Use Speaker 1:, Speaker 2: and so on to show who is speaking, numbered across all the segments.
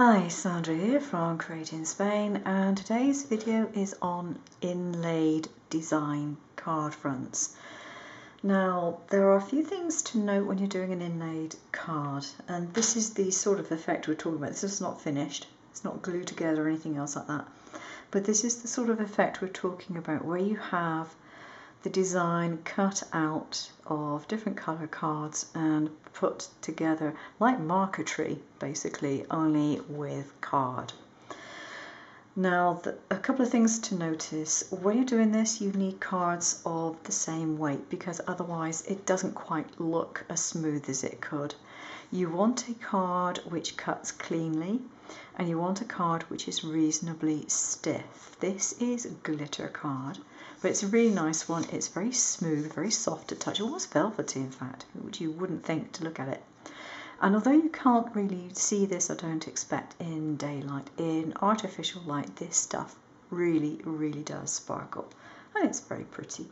Speaker 1: Hi, Sandra here from Creating Spain, and today's video is on inlaid design card fronts. Now, there are a few things to note when you're doing an inlaid card, and this is the sort of effect we're talking about. This is not finished, it's not glued together or anything else like that, but this is the sort of effect we're talking about where you have the design cut out of different colour cards and put together like marquetry, basically, only with card. Now, a couple of things to notice. When you're doing this, you need cards of the same weight because otherwise it doesn't quite look as smooth as it could. You want a card which cuts cleanly, and you want a card which is reasonably stiff. This is a glitter card, but it's a really nice one. It's very smooth, very soft to touch, almost velvety in fact, which you wouldn't think to look at it. And although you can't really see this, I don't expect, in daylight, in artificial light, this stuff really, really does sparkle, and it's very pretty.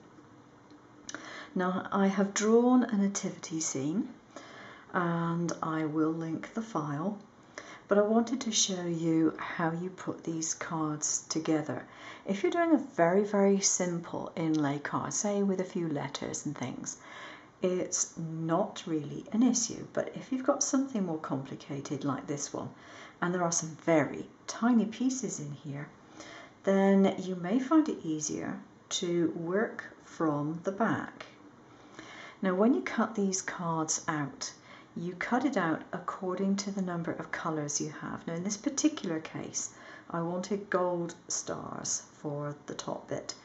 Speaker 1: Now, I have drawn a nativity scene, and I will link the file, but I wanted to show you how you put these cards together. If you're doing a very, very simple inlay card, say with a few letters and things, it's not really an issue. But if you've got something more complicated like this one, and there are some very tiny pieces in here, then you may find it easier to work from the back. Now, when you cut these cards out, you cut it out according to the number of colours you have. Now, in this particular case, I wanted gold stars for the top bit,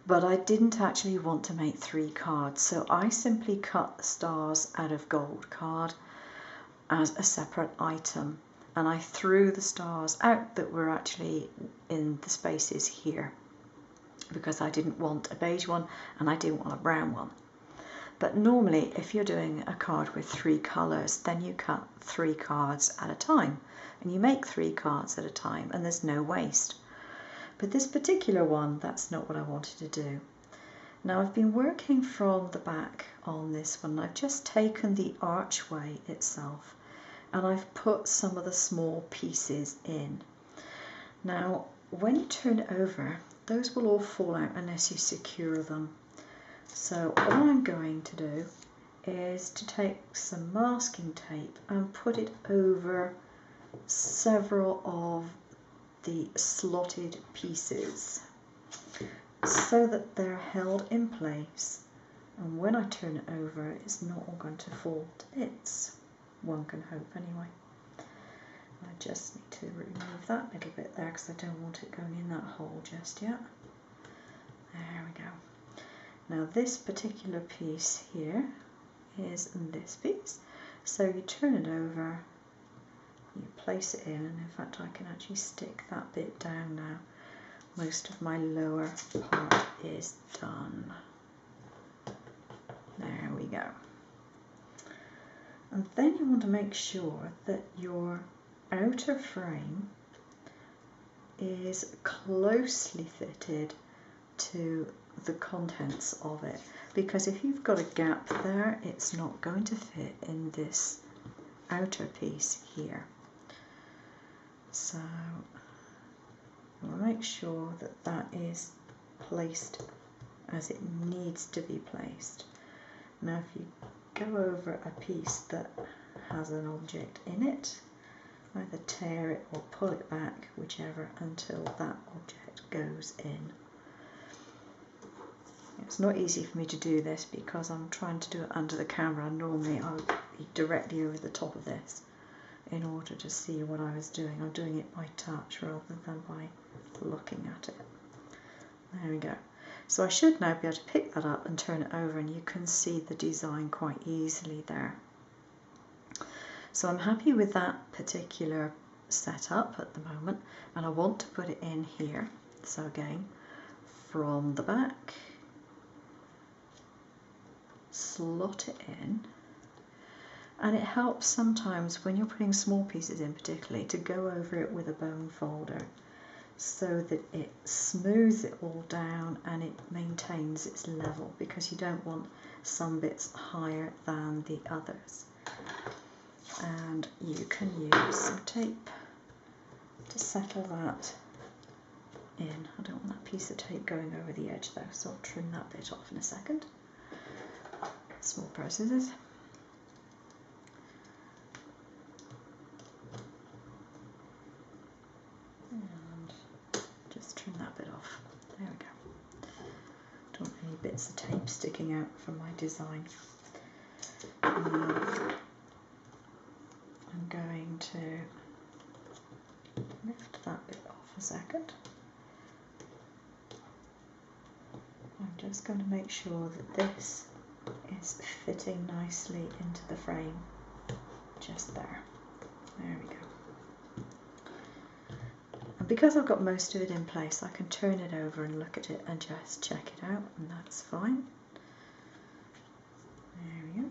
Speaker 1: but I didn't actually want to make 3 cards, so I simply cut the stars out of gold card as a separate item, and I threw the stars out that were actually in the spaces here because I didn't want a beige one and I didn't want a brown one. But normally, if you're doing a card with 3 colours, then you cut 3 cards at a time, and you make 3 cards at a time, and there's no waste. But this particular one, that's not what I wanted to do. Now, I've been working from the back on this one. I've just taken the archway itself, and I've put some of the small pieces in. Now, when you turn it over, those will all fall out unless you secure them. So all I'm going to do is to take some masking tape and put it over several of the slotted pieces so that they're held in place, and when I turn it over it's not all going to fall to bits. One can hope anyway. I just need to remove that little bit there because I don't want it going in that hole just yet. There we go. Now, this particular piece here is this piece. So you turn it over, you place it in, and in fact I can actually stick that bit down now. Most of my lower part is done. There we go. And then you want to make sure that your outer frame is closely fitted to the contents of it, because if you've got a gap there, it's not going to fit in this outer piece here. So we'll make sure that that is placed as it needs to be placed. Now, if you go over a piece that has an object in it, either tear it or pull it back, whichever, until that object goes in. It's not easy for me to do this because I'm trying to do it under the camera. Normally I would be directly over the top of this in order to see what I was doing. I'm doing it by touch rather than by looking at it. There we go. So I should now be able to pick that up and turn it over, and you can see the design quite easily there. So I'm happy with that particular setup at the moment, and I want to put it in here. So again, from the back, slot it in, and it helps sometimes when you're putting small pieces in particularly to go over it with a bone folder so that it smooths it all down and it maintains its level, because you don't want some bits higher than the others. And you can use some tape to settle that in. I don't want that piece of tape going over the edge though, so I'll trim that bit off in a second. Small pair of scissors. And just trim that bit off. There we go. Don't want any bits of tape sticking out from my design. I'm going to lift that bit off a second. I'm just going to make sure that this is fitting nicely into the frame, just there. There we go. And because I've got most of it in place, I can turn it over and look at it and just check it out, and that's fine. There we go.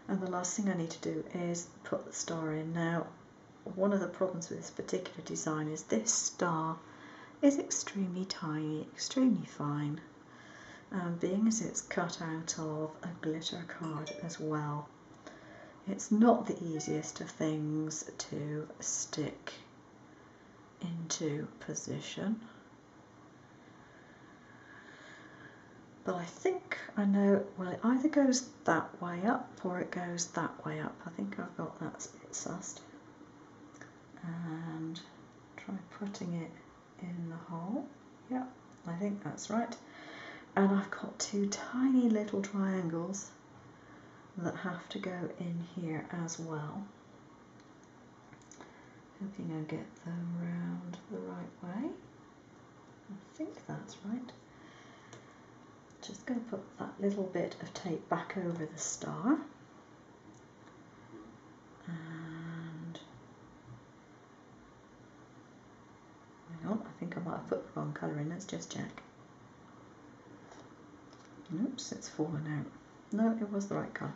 Speaker 1: And the last thing I need to do is put the star in. Now, one of the problems with this particular design is this star is extremely tiny, extremely fine. Being as it's cut out of a glitter card as well, it's not the easiest of things to stick into position. But I think I know, well, it either goes that way up or it goes that way up. I think I've got that bit sussed. And try putting it in the hole. Yep, I think that's right. And I've got two tiny little triangles that have to go in here as well. Hoping I get them round the right way. I think that's right. Just going to put that little bit of tape back over the star. And hang on, I think I might have put the wrong colour in. Let's just check. Oops, it's fallen out. No, it was the right colour.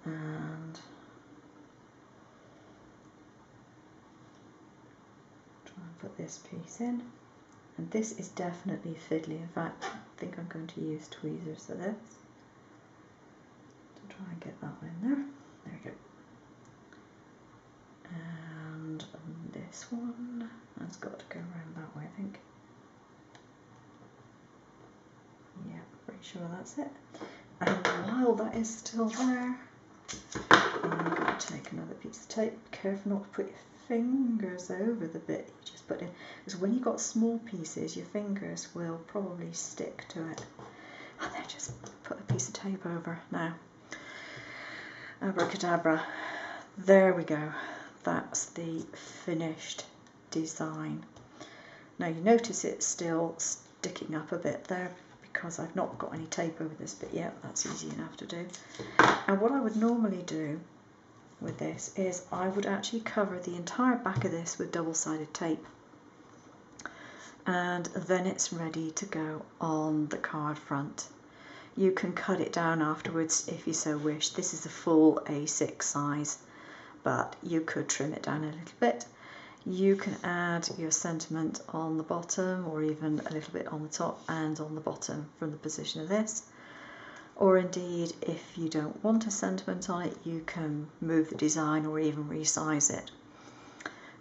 Speaker 1: And try and put this piece in. And this is definitely fiddly. In fact, I think I'm going to use tweezers for this to try and get that in there. There we go. And this one has got to go around that way, I think. Yeah, pretty sure that's it. And while that is still there, I'm going to take another piece of tape. Be careful not to put your fingers over the bit you just put in, because when you've got small pieces, your fingers will probably stick to it. And then just put a piece of tape over. Now, abracadabra. There we go. That's the finished design. Now you notice it's still sticking up a bit there because I've not got any tape over this bit yet. That's easy enough to do. And what I would normally do with this is I would actually cover the entire back of this with double-sided tape, and then it's ready to go on the card front. You can cut it down afterwards if you so wish. This is a full A6 size, but you could trim it down a little bit. You can add your sentiment on the bottom, or even a little bit on the top and on the bottom from the position of this. Or indeed, if you don't want a sentiment on it, you can move the design or even resize it.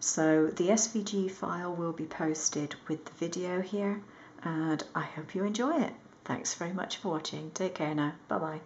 Speaker 1: So the SVG file will be posted with the video here, and I hope you enjoy it. Thanks very much for watching. Take care now. Bye bye.